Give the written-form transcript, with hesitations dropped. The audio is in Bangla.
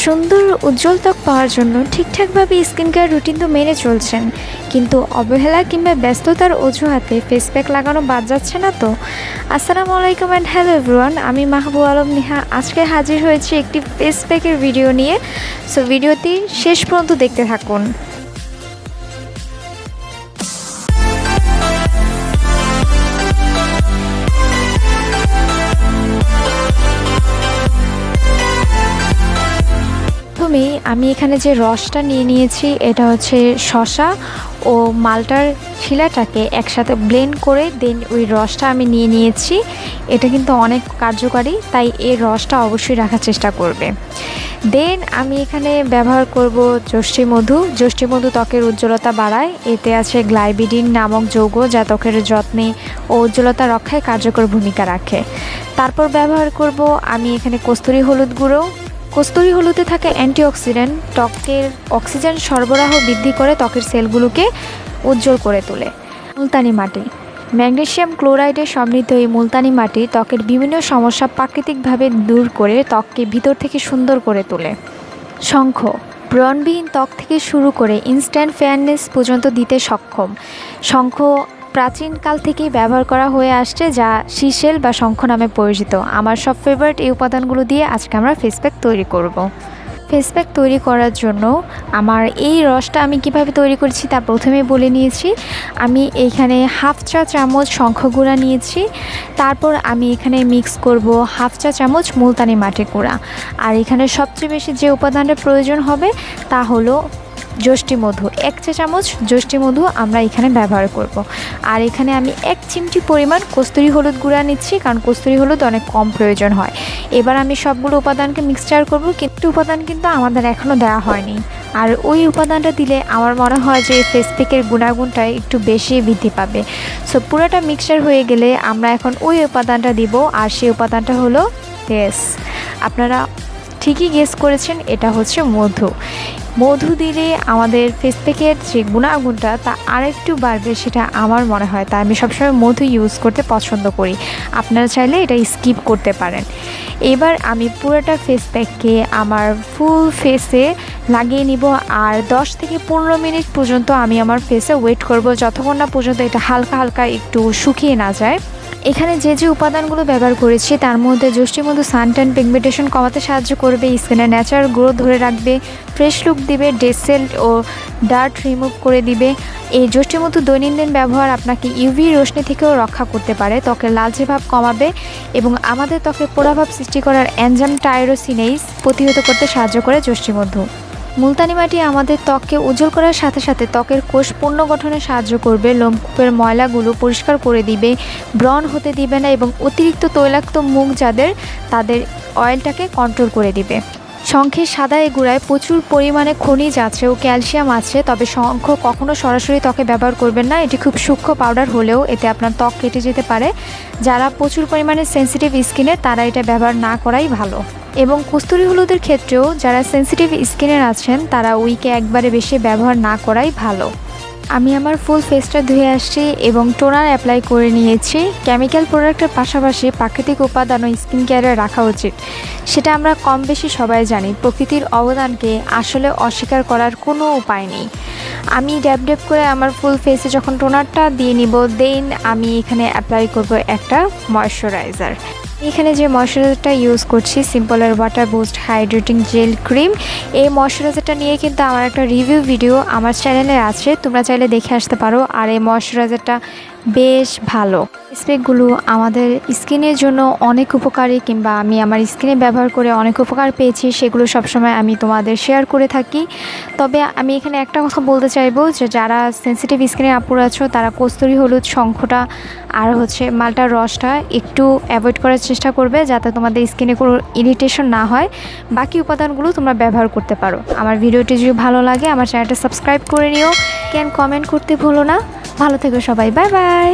সুন্দর উজ্জ্বল ত্বক পাওয়ার জন্য ঠিকঠাকভাবে স্কিন কেয়ার রুটিন তো মেনে চলছেন, কিন্তু অবহেলা কিংবা ব্যস্ততার অজুহাতে ফেস প্যাক লাগানো বাদ যাচ্ছে না তো। আসসালামু আলাইকুম অ্যান্ড হ্যালো এভরিওয়ান, আমি মাহবুব আলম নিহা আজকে হাজির হয়েছি একটি ফেস প্যাকের ভিডিও নিয়ে। সো ভিডিওটি শেষ পর্যন্ত দেখতে থাকুন। প্রথমেই আমি এখানে যে রসটা নিয়ে নিয়েছি এটা হচ্ছে শসা ও মালটার ছিলাটাকে একসাথে ব্লেন্ড করে দেন ওই রসটা আমি নিয়ে নিয়েছি। এটা কিন্তু অনেক কার্যকারী, তাই এই রসটা অবশ্যই রাখার চেষ্টা করবে। দেন আমি এখানে ব্যবহার করব যষ্টি মধু। যষ্টি মধু ত্বকের উজ্জ্বলতা বাড়ায়, এতে আছে গ্লাইবিডিন নামক যৌগ যা ত্বকের যত্নে ও উজ্জ্বলতা রক্ষায় কার্যকর ভূমিকা রাখে। তারপর ব্যবহার করব আমি এখানে কস্তুরী হলুদ গুঁড়ো। কস্তুরী হলুদে থাকে অ্যান্টিঅক্সিডেন্ট, ত্বকের অক্সিজেন সরবরাহ বৃদ্ধি করে ত্বকের সেলগুলোকে উজ্জ্বল করে তোলে। মুলতানি মাটি, ম্যাগনেসিয়াম ক্লোরাইডে সমৃদ্ধ এই মুলতানি মাটি ত্বকের বিভিন্ন সমস্যা প্রাকৃতিকভাবে দূর করে ত্বককে ভিতর থেকে সুন্দর করে তোলে। শঙ্খ, ব্রণবিহীন ত্বক থেকে শুরু করে ইনস্ট্যান্ট ফেয়ারনেস পর্যন্ত দিতে সক্ষম। শঙ্খ প্রাচীনকাল থেকেই ব্যবহার করা হয়ে আসছে, যা সিশেল বা শঙ্খ নামে পরিচিত। আমার সব ফেভারিট এই উপাদানগুলো দিয়ে আজকে আমরা ফেস প্যাক তৈরি করব। ফেস প্যাক তৈরি করার জন্য আমার এই রসটা আমি কিভাবে তৈরি করেছি তা প্রথমেই বলে নিয়েছি। আমি এইখানে হাফ চা চামচ শঙ্খ গুঁড়া নিয়েছি, তারপর আমি এখানে মিক্স করব হাফ চা চামচ মুলতানি মাটি গুঁড়া। আর এখানে সবচেয়ে বেশি যে উপাদানের প্রয়োজন হবে তা হলো যষ্টি মধু। 1 চা চামচ যষ্টি মধু আমরা এখানে ব্যবহার করব। আর এখানে আমি 1 চিমটি পরিমাণ কস্তুরী হলুদ গুঁড়া নিচ্ছি, কারণ কস্তুরী হলুদ অনেক কম প্রয়োজন হয়। এবার আমি সবগুলো উপাদানকে মিক্সচার করব, কিন্তু উপাদান কিন্তু আমাদের এখনও দেওয়া হয়নি। আর ওই উপাদানটা দিলে আমার মনে হয় যে ফেস প্যাকের গুণাগুণটা একটু বেশি বৃদ্ধি পাবে। সো পুরোটা মিক্সচার হয়ে গেলে আমরা এখন ওই উপাদানটা দিব, আর সেই উপাদানটা হলো আপনারা ঠিকই গেস করেছেন, এটা হচ্ছে মধু। মধু দিলে আমাদের ফেস প্যাকের যে গুণাগুণটা তা আরেকটু বাড়বে, সেটা আমার মনে হয়। তাই আমি সবসময় মধু ইউজ করতে পছন্দ করি। আপনারা চাইলে এটা স্কিপ করতে পারেন। এবার আমি পুরোটা ফেস প্যাককে আমার ফুল ফেসে লাগিয়ে নিব, আর 10 থেকে 15 মিনিট পর্যন্ত আমি আমার ফেসে ওয়েট করব, যতক্ষণ না পর্যন্ত এটা হালকা হালকা একটু শুকিয়ে না যায়। এখানে যে যে উপাদানগুলো ব্যবহার করেছি তার মধ্যে যষ্টি মধু সানট্যান পিগমেন্টেশন কমাতে সাহায্য করবে, স্কিনের ন্যাচারাল গ্রোথ ধরে রাখবে, ফ্রেশ লুক দিবে, ডেড সেল ও ডার্ট রিমুভ করে দিবে। এই যষ্টি মধু দৈনন্দিন ব্যবহার আপনাকে ইউভি রশ্মি থেকেও রক্ষা করতে পারে, ত্বকের লালচে ভাব কমাবে এবং আমাদের ত্বকে পোড়াভাব সৃষ্টি করার এনজাইম টাইরোসিনেজ প্রতিহত করতে সাহায্য করে যষ্টি মধু। মুলতানি মাটি আমাদের ত্বককে উজ্জ্বল করার সাথে সাথে ত্বকের কোষ পুনর্গঠনে সাহায্য করবে, লোমকূপের ময়লাগুলো পরিষ্কার করে দিবে, ব্রণ হতে দিবে না এবং অতিরিক্ত তৈলাক্ত মুখ যাদের তাদের অয়েলটাকে কন্ট্রোল করে দিবে। শঙ্খের সাদা এই গুঁড়ায় প্রচুর পরিমাণে খনিজ আছে ও ক্যালসিয়াম আছে, তবে শঙ্খ কখনো সরাসরি ত্বকে ব্যবহার করবেন না। এটি খুব সূক্ষ্ম পাউডার হলেও এতে আপনার ত্বক কেটে যেতে পারে। যারা প্রচুর পরিমাণে সেনসিটিভ স্কিনের তারা এটা ব্যবহার না করাই ভালো। এবং কস্তুরী হলুদের ক্ষেত্রেও যারা সেনসিটিভ স্কিনের আছেন তারা উইকে একবারে বেশি ব্যবহার না করাই ভালো। আমি আমার ফুল ফেসটা ধুয়ে আসছি এবং টোনার অ্যাপ্লাই করে নিয়েছি। কেমিক্যাল প্রোডাক্টের পাশাপাশি প্রাকৃতিক উপাদানও স্কিন কেয়ারে রাখা উচিত, সেটা আমরা কম বেশি সবাই জানি। প্রকৃতির অবদানকে আসলে অস্বীকার করার কোনো উপায় নেই। আমি ড্যাব ড্যাব করে আমার ফুল ফেসে যখন টোনারটা দিয়ে নিব, দেন আমি এখানে অ্যাপ্লাই করব একটা ময়শ্চারাইজার। এখানে যে ময়শ্চারাইজারটা ইউজ করছি সিম্পলের water boost hydrating jail cream. এই ময়শ্চারাইজারটা নিয়ে কিন্তু আমার একটা রিভিউ ভিডিও আমার চ্যানেলে আছে, তোমরা চাইলে দেখে আসতে পারো। আর এই ময়শ্চারাইজারটা বেশ ভালো। স্প্রেগুলো আমাদের স্কিনের জন্য অনেক উপকারী, কিংবা আমি আমার স্কিনে ব্যবহার করে অনেক উপকার পেয়েছি, সেগুলো সবসময় আমি তোমাদের শেয়ার করে থাকি। তবে আমি এখানে একটা কথা বলতে চাইবো যে যারা সেনসিটিভ স্কিনের আপুরা আছো তারা কস্তুরী হলুদ, শঙ্খটা আর হচ্ছে মালটার রসটা একটু অ্যাভয়েড করার চেষ্টা করবে, যাতে তোমাদের স্কিনে কোনো ইরিটেশন না হয়। বাকি উপাদানগুলো তোমরা ব্যবহার করতে পারো। আমার ভিডিওটি যদি ভালো লাগে আমার চ্যানেলটা সাবস্ক্রাইব করে নিও, কমেন্ট করতে ভুলো না। ভালো থেকো সবাই, বাই বাই।